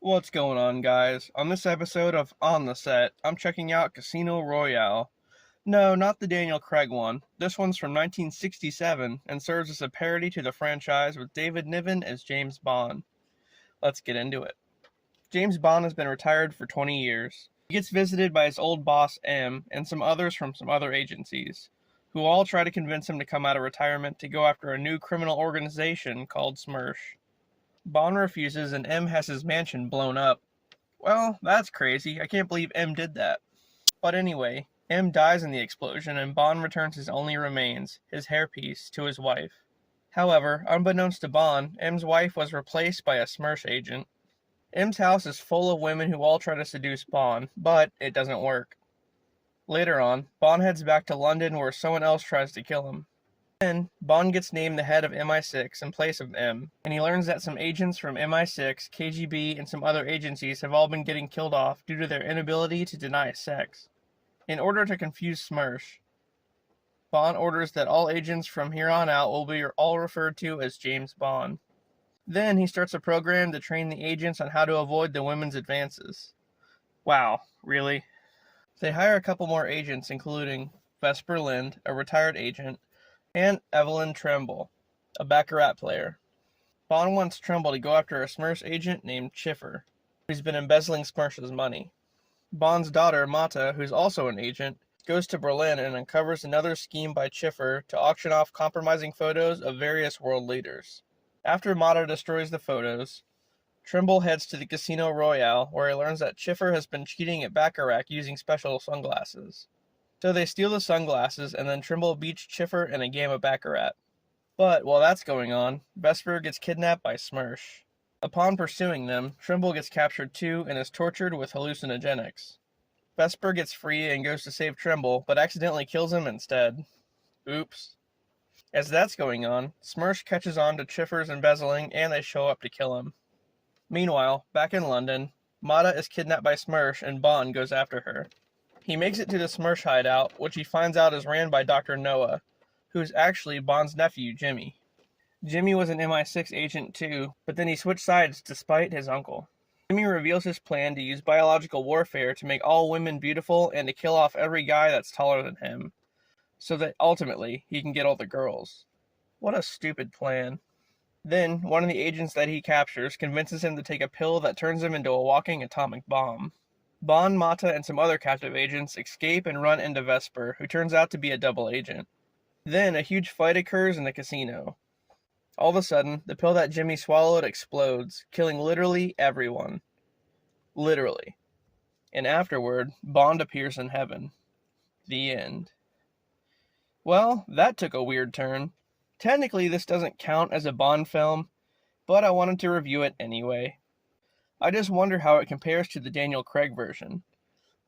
What's going on, guys? On this episode of On the Set, I'm checking out Casino Royale. No, not the Daniel Craig one. This one's from 1967 and serves as a parody to the franchise with David Niven as James Bond. Let's get into it. James Bond has been retired for 20 years. He gets visited by his old boss, M, and some others from some other agencies, who all try to convince him to come out of retirement to go after a new criminal organization called SMERSH. Bond refuses and M has his mansion blown up. Well, that's crazy. I can't believe M did that. But anyway, M dies in the explosion and Bond returns his only remains, his hairpiece, to his wife. However, unbeknownst to Bond, M's wife was replaced by a SMERSH agent. M's house is full of women who all try to seduce Bond, but it doesn't work. Later on, Bond heads back to London where someone else tries to kill him. Then, Bond gets named the head of MI6 in place of M, and he learns that some agents from MI6, KGB, and some other agencies have all been getting killed off due to their inability to deny sex. In order to confuse SMERSH, Bond orders that all agents from here on out will be all referred to as James Bond. Then he starts a program to train the agents on how to avoid the women's advances. Wow, really? They hire a couple more agents, including Vesper Lynd, a retired agent, and Evelyn Tremble, a baccarat player. Bond wants Tremble to go after a SMERSH agent named Schiffer, who's been embezzling SMERSH's money. Bond's daughter, Mata, who's also an agent, goes to Berlin and uncovers another scheme by Schiffer to auction off compromising photos of various world leaders. After Mata destroys the photos, Tremble heads to the Casino Royale, where he learns that Schiffer has been cheating at baccarat using special sunglasses. So they steal the sunglasses, and then Tremble beats Schiffer in a game of baccarat. But while that's going on, Vesper gets kidnapped by SMERSH. Upon pursuing them, Tremble gets captured too and is tortured with hallucinogenics. Vesper gets free and goes to save Tremble, but accidentally kills him instead. Oops. As that's going on, SMERSH catches on to Schiffer's embezzling and they show up to kill him. Meanwhile, back in London, Mata is kidnapped by SMERSH and Bond goes after her. He makes it to the SMERSH hideout, which he finds out is ran by Dr. Noah, who's actually Bond's nephew, Jimmy. Jimmy was an MI6 agent too, but then he switched sides despite his uncle. Jimmy reveals his plan to use biological warfare to make all women beautiful and to kill off every guy that's taller than him, so that ultimately he can get all the girls. What a stupid plan. Then, one of the agents that he captures convinces him to take a pill that turns him into a walking atomic bomb. Bond, Mata, and some other captive agents escape and run into Vesper, who turns out to be a double agent. Then, a huge fight occurs in the casino. All of a sudden, the pill that Jimmy swallowed explodes, killing literally everyone. Literally. And afterward, Bond appears in heaven. The end. Well, that took a weird turn. Technically, this doesn't count as a Bond film, but I wanted to review it anyway. I just wonder how it compares to the Daniel Craig version.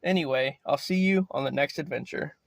Anyway, I'll see you on the next adventure.